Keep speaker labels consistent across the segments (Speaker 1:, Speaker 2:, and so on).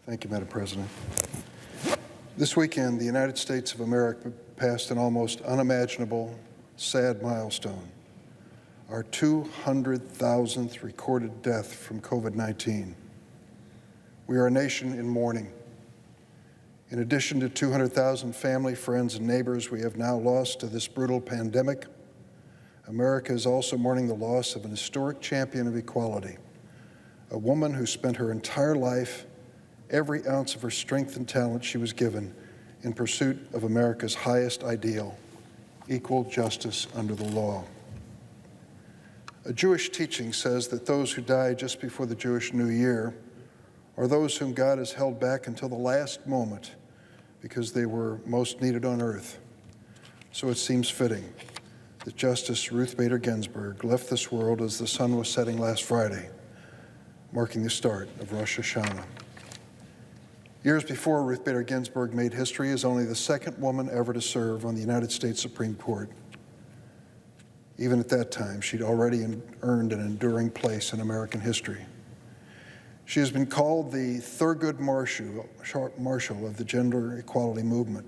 Speaker 1: Thank you, Madam President. This weekend, the United States of America passed an almost unimaginable, sad milestone, our 200,000th recorded death from COVID-19. We are a nation in mourning. In addition to 200,000 family, friends, and neighbors we have now lost to this brutal pandemic, America is also mourning the loss of an historic champion of equality, a woman who spent her entire life, every ounce of her strength and talent she was given, in pursuit of America's highest ideal, equal justice under the law. A Jewish teaching says that those who die just before the Jewish New Year are those whom God has held back until the last moment because they were most needed on earth. So it seems fitting that Justice Ruth Bader Ginsburg left this world as the sun was setting last Friday, marking the start of Rosh Hashanah. Years before, Ruth Bader Ginsburg made history as only the second woman ever to serve on the United States Supreme Court. Even at that time, she'd already earned an enduring place in American history. She has been called the Thurgood Marshall of the gender equality movement.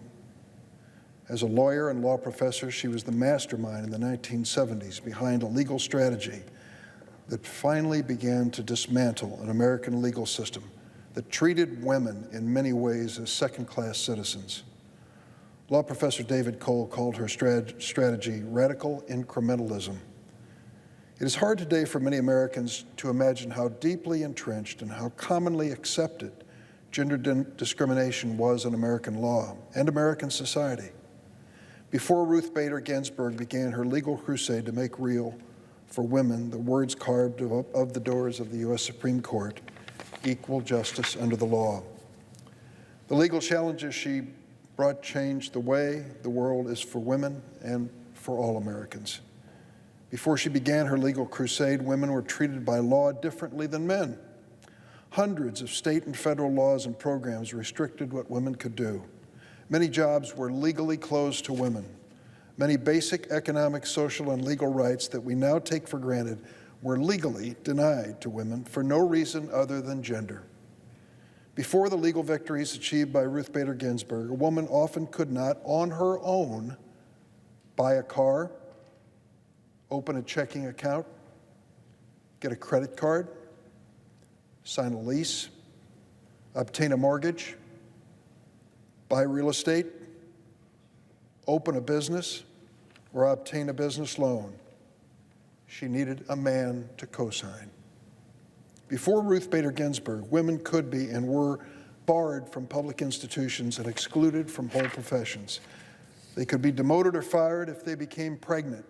Speaker 1: As a lawyer and law professor, she was the mastermind in the 1970s behind a legal strategy that finally began to dismantle an American legal system that treated women in many ways as second-class citizens. Law professor David Cole called her strategy radical incrementalism. It is hard today for many Americans to imagine how deeply entrenched and how commonly accepted gender discrimination was in American law and American society. Before Ruth Bader Ginsburg began her legal crusade to make real for women the words carved of the doors of the U.S. Supreme Court, equal justice under the law. The legal challenges she brought changed the way the world is for women and for all Americans. Before she began her legal crusade, women were treated by law differently than men. Hundreds of state and federal laws and programs restricted what women could do. Many jobs were legally closed to women. Many basic economic, social, and legal rights that we now take for granted were legally denied to women for no reason other than gender. Before the legal victories achieved by Ruth Bader Ginsburg, a woman often could not, on her own, buy a car, open a checking account, get a credit card, sign a lease, obtain a mortgage, buy real estate, open a business, or obtain a business loan. She needed a man to co-sign. Before Ruth Bader Ginsburg, women could be and were barred from public institutions and excluded from whole professions. They could be demoted or fired if they became pregnant.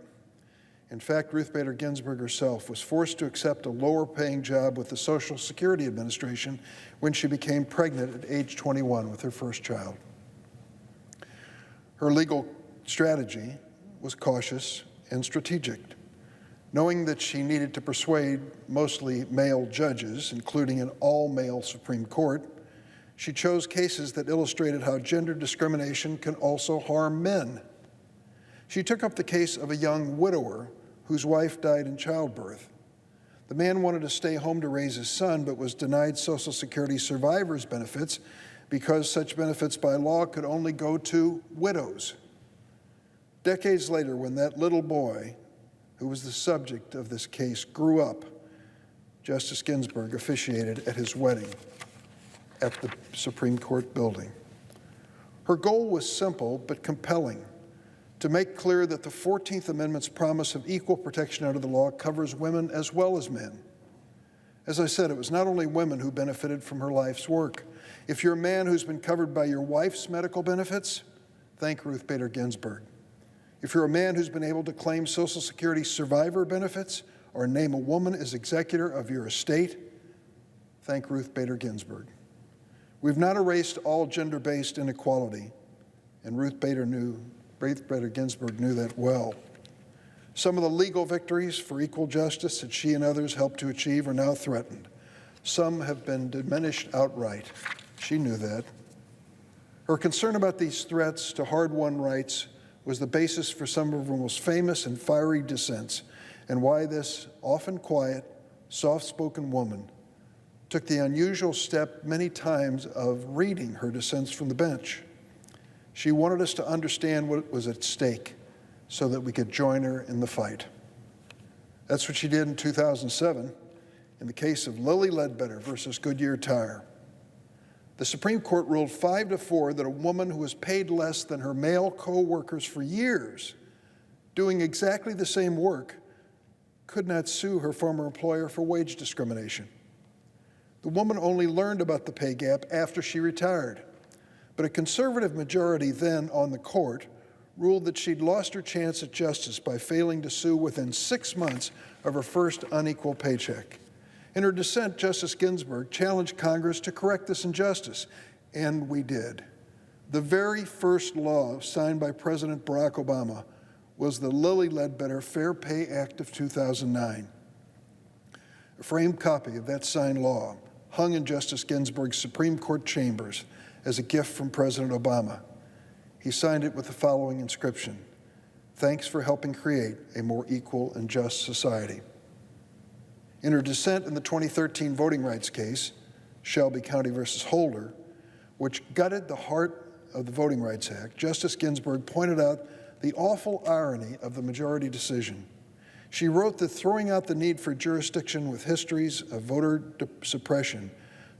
Speaker 1: In fact, Ruth Bader Ginsburg herself was forced to accept a lower-paying job with the Social Security Administration when she became pregnant at age 21 with her first child. Her legal strategy was cautious and strategic. Knowing that she needed to persuade mostly male judges, including an all-male Supreme Court, she chose cases that illustrated how gender discrimination can also harm men. She took up the case of a young widower whose wife died in childbirth. The man wanted to stay home to raise his son, but was denied Social Security survivors benefits because such benefits by law could only go to widows. Decades later, when that little boy, who was the subject of this case, grew up, Justice Ginsburg officiated at his wedding at the Supreme Court building. Her goal was simple but compelling: to make clear that the 14th Amendment's promise of equal protection under the law covers women as well as men. As I said, it was not only women who benefited from her life's work. If you're a man who's been covered by your wife's medical benefits, thank Ruth Bader Ginsburg. If you're a man who's been able to claim Social Security survivor benefits or name a woman as executor of your estate, thank Ruth Bader Ginsburg. We've not erased all gender-based inequality, and Ruth Bader Ginsburg knew that well. Some of the legal victories for equal justice that she and others helped to achieve are now threatened. Some have been diminished outright. She knew that. Her concern about these threats to hard-won rights was the basis for some of her most famous and fiery dissents, and why this often quiet, soft-spoken woman took the unusual step many times of reading her dissents from the bench. She wanted us to understand what was at stake so that we could join her in the fight. That's what she did in 2007 in the case of Lilly Ledbetter versus Goodyear Tire. The Supreme Court ruled 5-4 that a woman who was paid less than her male co-workers for years, doing exactly the same work, could not sue her former employer for wage discrimination. The woman only learned about the pay gap after she retired, but a conservative majority then on the court ruled that she'd lost her chance at justice by failing to sue within 6 months of her first unequal paycheck. In her dissent, Justice Ginsburg challenged Congress to correct this injustice, and we did. The very first law signed by President Barack Obama was the Lilly Ledbetter Fair Pay Act of 2009. A framed copy of that signed law hung in Justice Ginsburg's Supreme Court chambers as a gift from President Obama. He signed it with the following inscription: "Thanks for helping create a more equal and just society." In her dissent in the 2013 voting rights case, Shelby County versus Holder, which gutted the heart of the Voting Rights Act, Justice Ginsburg pointed out the awful irony of the majority decision. She wrote that throwing out the need for jurisdiction with histories of voter suppression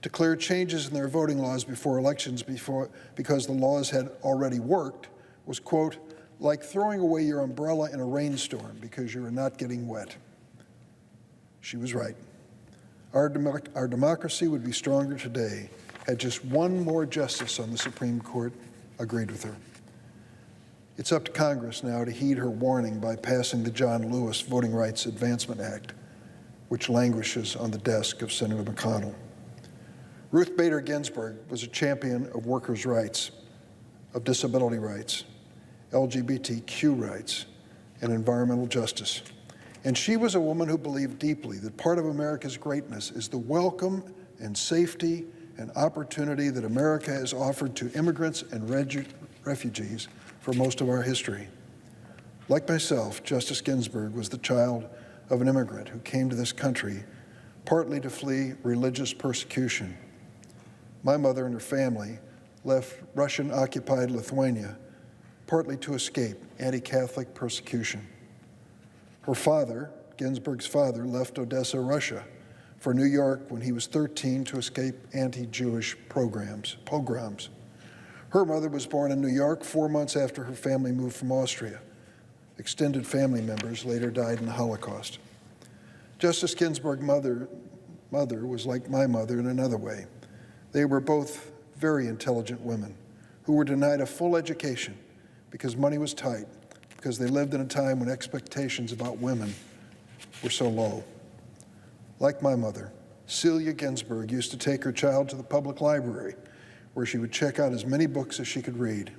Speaker 1: declared changes in their voting laws before elections because the laws had already worked was, quote, like throwing away your umbrella in a rainstorm because you are not getting wet. She was right. Our democracy would be stronger today had just one more justice on the Supreme Court agreed with her. It's up to Congress now to heed her warning by passing the John Lewis Voting Rights Advancement Act, which languishes on the desk of Senator McConnell. Ruth Bader Ginsburg was a champion of workers' rights, of disability rights, LGBTQ rights, and environmental justice. And she was a woman who believed deeply that part of America's greatness is the welcome and safety and opportunity that America has offered to immigrants and refugees for most of our history. Like myself, Justice Ginsburg was the child of an immigrant who came to this country partly to flee religious persecution. My mother and her family left Russian-occupied Lithuania partly to escape anti-Catholic persecution. Her father, Ginsburg's father, left Odessa, Russia, for New York when he was 13 to escape anti-Jewish pogroms. Her mother was born in New York 4 months after her family moved from Austria. Extended family members later died in the Holocaust. Justice Ginsburg's mother was like my mother in another way. They were both very intelligent women who were denied a full education because money was tight, because they lived in a time when expectations about women were so low. Like my mother, Celia Ginsburg used to take her child to the public library, where she would check out as many books as she could read.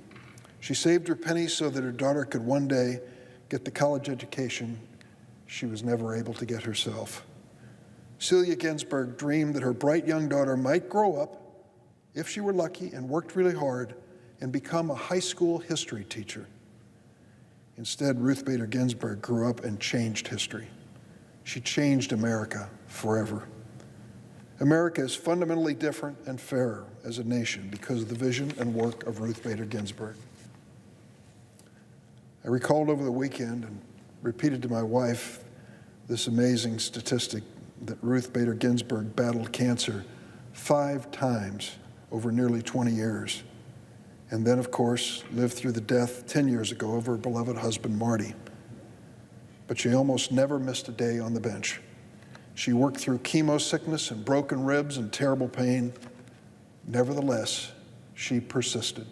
Speaker 1: She saved her pennies so that her daughter could one day get the college education she was never able to get herself. Celia Ginsburg dreamed that her bright young daughter might grow up, if she were lucky and worked really hard, and become a high school history teacher. Instead, Ruth Bader Ginsburg grew up and changed history. She changed America forever. America is fundamentally different and fairer as a nation because of the vision and work of Ruth Bader Ginsburg. I recalled over the weekend and repeated to my wife this amazing statistic that Ruth Bader Ginsburg battled cancer 5 times over nearly 20 years, and then, of course, lived through the death 10 years ago of her beloved husband, Marty. But she almost never missed a day on the bench. She worked through chemo sickness and broken ribs and terrible pain. Nevertheless, she persisted.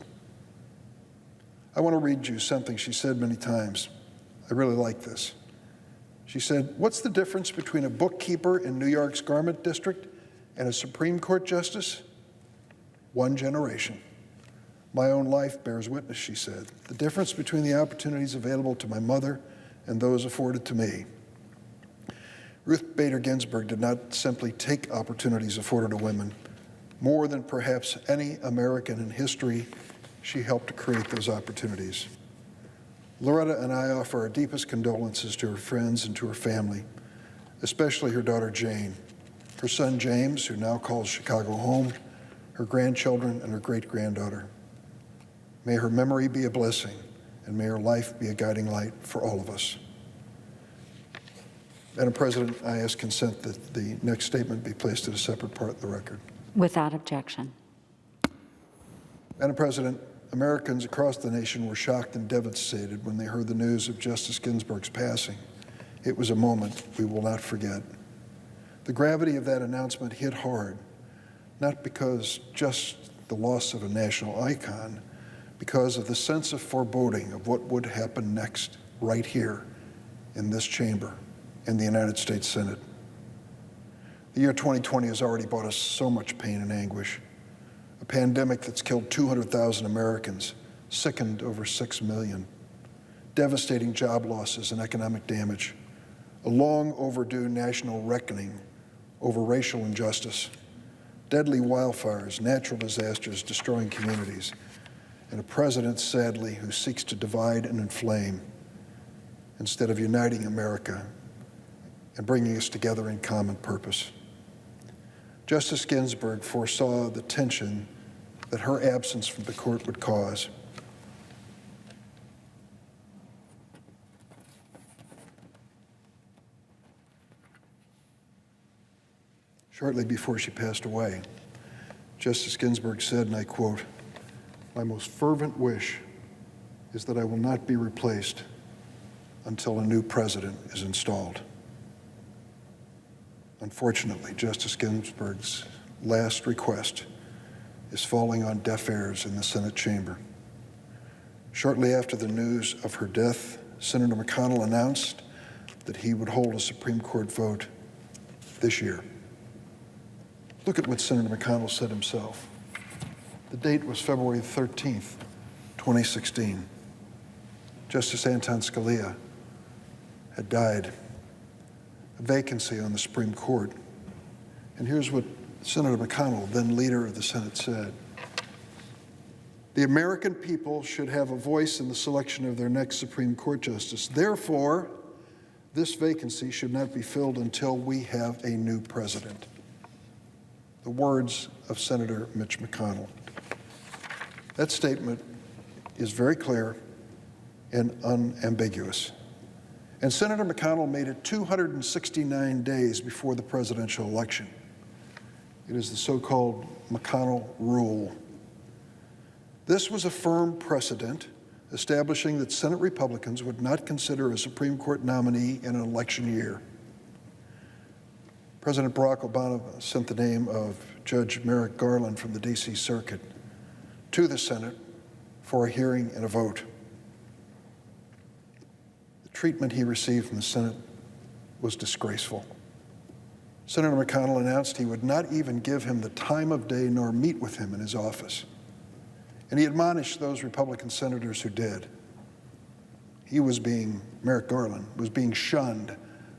Speaker 1: I want to read you something she said many times. I really like this. She said, "What's the difference between a bookkeeper in New York's garment district and a Supreme Court justice? 1 generation. My own life bears witness," she said, "the difference between the opportunities available to my mother and those afforded to me." Ruth Bader Ginsburg did not simply take opportunities afforded to women. More than perhaps any American in history, she helped to create those opportunities. Loretta and I offer our deepest condolences to her friends and to her family, especially her daughter Jane. her son James, who now calls Chicago home, her grandchildren, and her great-granddaughter. May her memory be a blessing, and may her life be a guiding light for all of us. Madam President, I ask consent that the next statement be placed as a separate part of the record.
Speaker 2: Without objection.
Speaker 1: Madam President, Americans across the nation were shocked and devastated when they heard the news of Justice Ginsburg's passing. It was a moment we will not forget. The gravity of that announcement hit hard, not because just the loss of a national icon, because of the sense of foreboding of what would happen next right here in this chamber in the United States Senate. The year 2020 has already brought us so much pain and anguish. A pandemic that's killed 200,000 Americans, sickened over 6 million, devastating job losses and economic damage, a long overdue national reckoning over racial injustice, deadly wildfires, natural disasters destroying communities, and a president, sadly, who seeks to divide and inflame instead of uniting America and bringing us together in common purpose. Justice Ginsburg foresaw the tension that her absence from the court would cause. Shortly before she passed away, Justice Ginsburg said, and I quote, "My most fervent wish is that I will not be replaced until a new president is installed." Unfortunately, Justice Ginsburg's last request is falling on deaf ears in the Senate chamber. Shortly after the news of her death, Senator McConnell announced that he would hold a Supreme Court vote this year. Look at what Senator McConnell said himself. The date was February 13th, 2016. Justice Anton Scalia had died, a vacancy on the Supreme Court. And here's what Senator McConnell, then leader of the Senate, said. "The American people should have a voice in the selection of their next Supreme Court justice. Therefore, this vacancy should not be filled until we have a new president." The words of Senator Mitch McConnell. That statement is very clear and unambiguous. And Senator McConnell made it 269 days before the presidential election. It is the so-called Mcconnell Rule. This was a firm precedent establishing that Senate Republicans would not consider a Supreme Court nominee in an election year. President Barack Obama sent the name of Judge Merrick Garland from the D.C. Circuit to the Senate for a hearing and a vote. The treatment he received from the Senate was disgraceful. Senator McConnell announced he would not even give him the time of day nor meet with him in his office. And he admonished those Republican senators who did. Merrick Garland was being shunned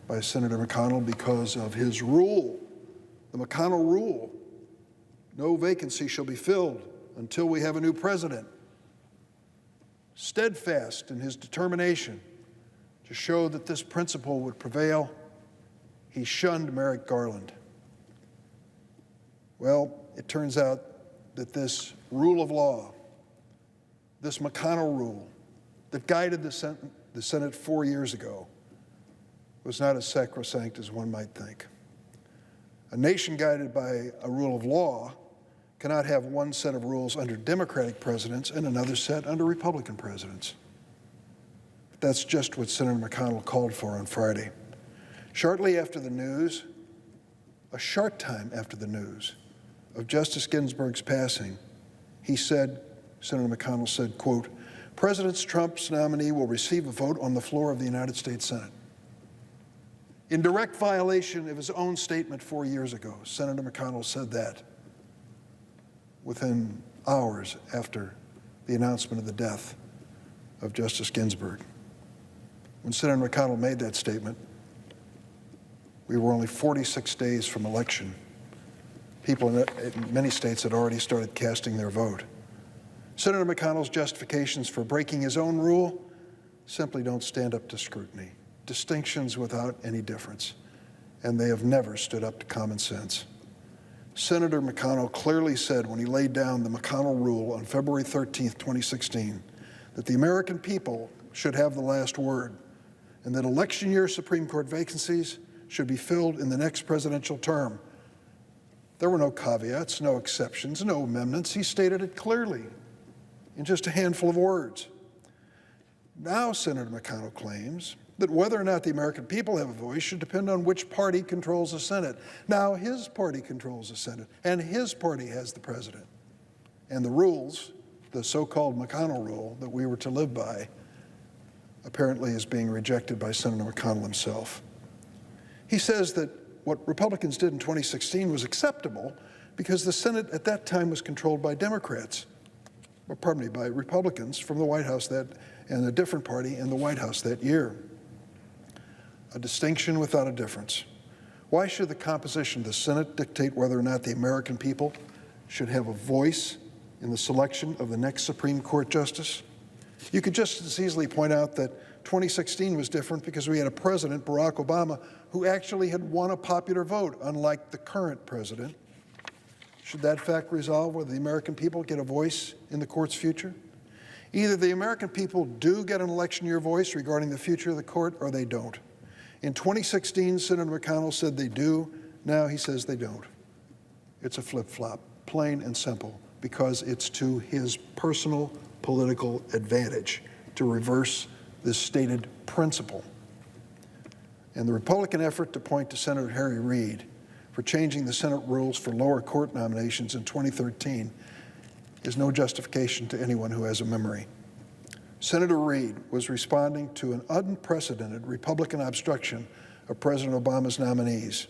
Speaker 1: by Senator McConnell because of his rule, the Mcconnell Rule. No vacancy shall be filled until we have a new president. Steadfast in his determination to show that this principle would prevail, he shunned Merrick Garland. Well, it turns out that this rule of law, this Mcconnell Rule that guided the Senate 4 years ago, was not as sacrosanct as one might think. A nation guided by a rule of law cannot have one set of rules under Democratic presidents and another set under Republican presidents. That's just what Senator McConnell called for on Friday. Shortly after the news, a short time after the news of Justice Ginsburg's passing, Senator McConnell said, quote, "President Trump's nominee will receive a vote on the floor of the United States Senate." In direct violation of his own statement 4 years ago, Senator McConnell said that within hours after the announcement of the death of Justice Ginsburg. When Senator McConnell made that statement, we were only 46 days from election. People in many states had already started casting their vote. Senator McConnell's justifications for breaking his own rule simply don't stand up to scrutiny. Distinctions without any difference. and they have never stood up to common sense. Senator McConnell clearly said when he laid down the Mcconnell Rule on February 13, 2016, that the American people should have the last word, and that election year Supreme Court vacancies should be filled in the next presidential term. There were no caveats, no exceptions, no amendments. He stated it clearly in just a handful of words. Now Senator McConnell claims that whether or not the American people have a voice should depend on which party controls the Senate. Now his party controls the Senate, and his party has the president. And the rules, the so-called Mcconnell Rule that we were to live by, apparently is being rejected by Senator McConnell himself. He says that what Republicans did in 2016 was acceptable because the Senate at that time was controlled by Democrats, or pardon me, by Republicans from the White House and a different party in the White House that year. A distinction without a difference. Why should the composition of the Senate dictate whether or not the American people should have a voice in the selection of the next Supreme Court justice? You could just as easily point out that 2016 was different because we had a president, Barack Obama, who actually had won a popular vote, unlike the current president. Should that fact resolve whether the American people get a voice in the court's future? Either the American people do get an election year voice regarding the future of the court, or they don't. In 2016, Senator McConnell said they do. Now he says they don't. It's a flip-flop, plain and simple, because it's to his personal political advantage to reverse this stated principle. And the Republican effort to point to Senator Harry Reid for changing the Senate rules for lower court nominations in 2013 is no justification to anyone who has a memory. Senator Reid was responding to an unprecedented Republican obstruction of President Obama's nominees.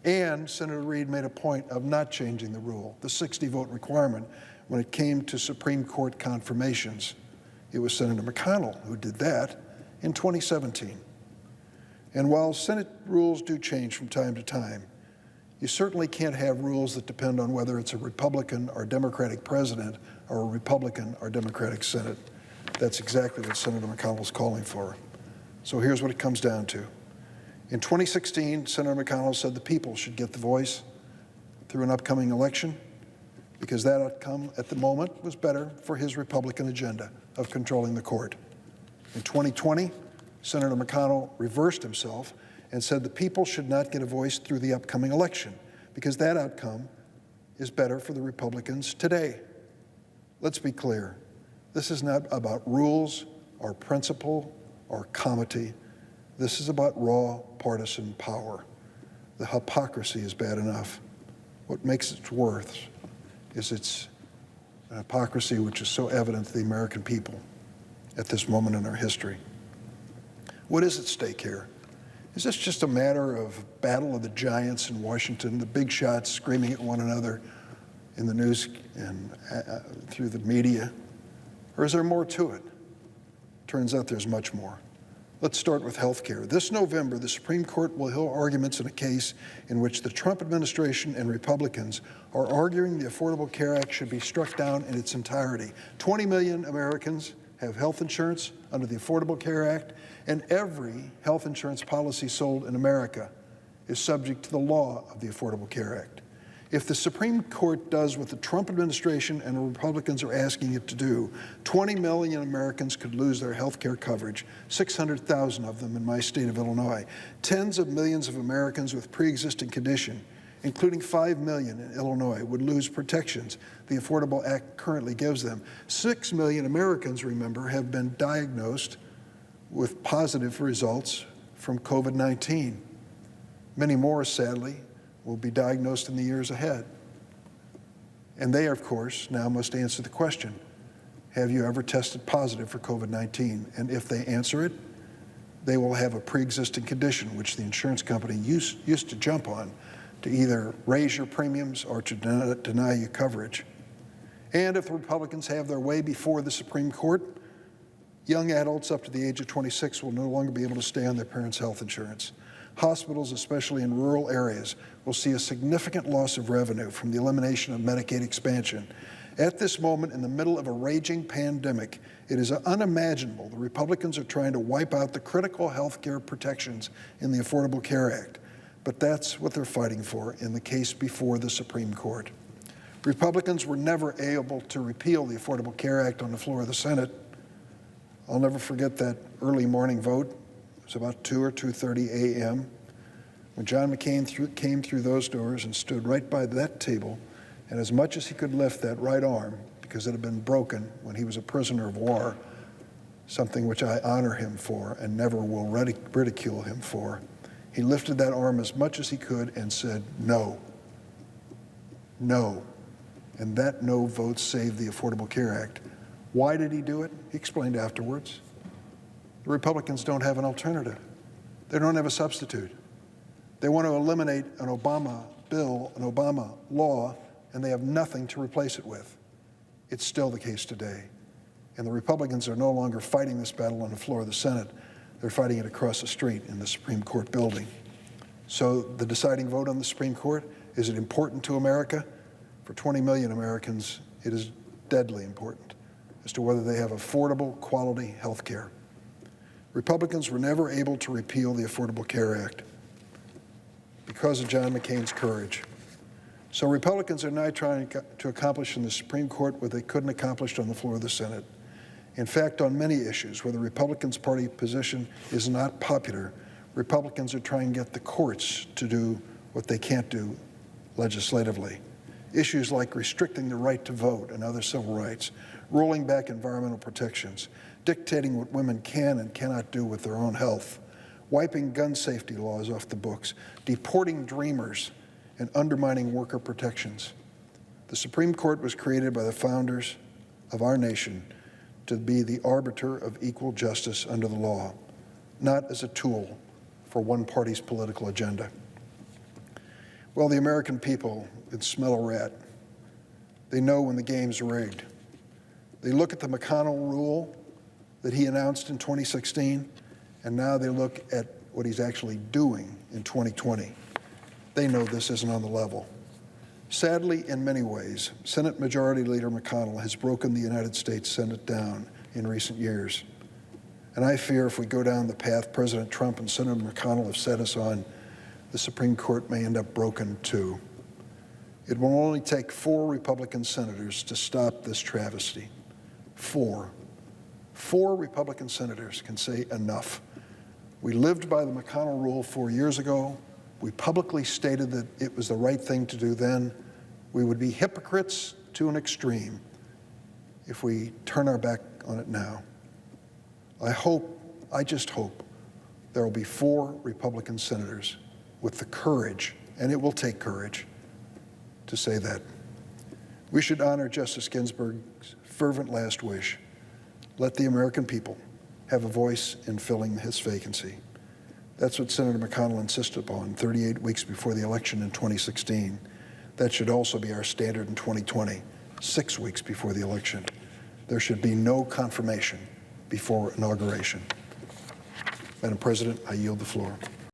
Speaker 1: And Senator Reid made a point of not changing the rule, the 60-vote requirement, when it came to Supreme Court confirmations. It was Senator McConnell who did that in 2017. And while Senate rules do change from time to time, you certainly can't have rules that depend on whether it's a Republican or Democratic president or a Republican or Democratic Senate. That's exactly what Senator McConnell is calling for. So here's what it comes down to. In 2016, Senator McConnell said the people should get the voice through an upcoming election because that outcome at the moment was better for his Republican agenda of controlling the court. In 2020, Senator McConnell reversed himself and said the people should not get a voice through the upcoming election because that outcome is better for the Republicans today. Let's be clear. This is not about rules or principle or comity. This is about raw partisan power. The hypocrisy is bad enough. What makes it worse is its hypocrisy which is so evident to the American people at this moment in our history. What is at stake here? Is this just a matter of battle of the giants in Washington, the big shots screaming at one another in the news and through the media? Or is there more to it? Turns out there's much more. Let's start with health care. This November, the Supreme Court will hear arguments in a case in which the Trump administration and Republicans are arguing the Affordable Care Act should be struck down in its entirety. 20 million Americans have health insurance under the Affordable Care Act, and every health insurance policy sold in America is subject to the law of the Affordable Care Act. If the Supreme Court does what the Trump administration and the Republicans are asking it to do, 20 million Americans could lose their health care coverage, 600,000 of them in my state of Illinois. Tens of millions of Americans with pre-existing condition, including 5 million in Illinois, would lose protections the Affordable Act currently gives them. 6 million Americans, remember, have been diagnosed with positive results from COVID-19. Many more, sadly, will be diagnosed in the years ahead. And they, of course, now must answer the question, have you ever tested positive for COVID-19? And if they answer it, they will have a pre-existing condition which the insurance company used to jump on to either raise your premiums or to deny you coverage. And if the Republicans have their way before the Supreme Court, young adults up to the age of 26 will no longer be able to stay on their parents' health insurance. Hospitals, especially in rural areas, will see a significant loss of revenue from the elimination of Medicaid expansion. At this moment, in the middle of a raging pandemic, it is unimaginable the Republicans are trying to wipe out the critical health care protections in the Affordable Care Act. But that's what they're fighting for in the case before the Supreme Court. Republicans were never able to repeal the Affordable Care Act on the floor of the Senate. I'll never forget that early morning vote. It was about 2 or 2:30 a.m. when John McCain came through those doors and stood right by that table, and as much as he could lift that right arm, because it had been broken when he was a prisoner of war, something which I honor him for and never will ridicule him for, he lifted that arm as much as he could and said, no, no. And that no vote saved the Affordable Care Act. Why did he do it? He explained afterwards. The Republicans don't have an alternative. They don't have a substitute. They want to eliminate an Obama bill, an Obama law, and they have nothing to replace it with. It's still the case today. And the Republicans are no longer fighting this battle on the floor of the Senate. They're fighting it across the street in the Supreme Court building. So the deciding vote on the Supreme Court, is it important to America? For 20 million Americans, it is deadly important as to whether they have affordable, quality health care. Republicans were never able to repeal the Affordable Care Act because of John McCain's courage. So Republicans are now trying to accomplish in the Supreme Court what they couldn't accomplish on the floor of the Senate. In fact, on many issues where the Republican Party position is not popular, Republicans are trying to get the courts to do what they can't do legislatively. Issues like restricting the right to vote and other civil rights, rolling back environmental protections, dictating what women can and cannot do with their own health, wiping gun safety laws off the books, deporting dreamers, and undermining worker protections. The Supreme Court was created by the founders of our nation to be the arbiter of equal justice under the law, not as a tool for one party's political agenda. Well, the American people can smell a rat. They know when the game's rigged. They look at the Mcconnell Rule that he announced in 2016, and now they look at what he's actually doing in 2020. They know this isn't on the level. Sadly, in many ways, Senate Majority Leader McConnell has broken the United States Senate down in recent years. And I fear if we go down the path President Trump and Senator McConnell have set us on, the Supreme Court may end up broken too. It will only take 4 Republican senators to stop this travesty. 4. 4 Republican senators can say enough. We lived by the Mcconnell Rule 4 years ago. We publicly stated that it was the right thing to do then. We would be hypocrites to an extreme if we turn our back on it now. I just hope there will be 4 Republican senators with the courage, and it will take courage, to say that. We should honor Justice Ginsburg's fervent last wish. Let the American people have a voice in filling his vacancy. That's what Senator McConnell insisted upon 38 weeks before the election in 2016. That should also be our standard in 2020, 6 weeks before the election. There should be no confirmation before inauguration. Madam President, I yield the floor.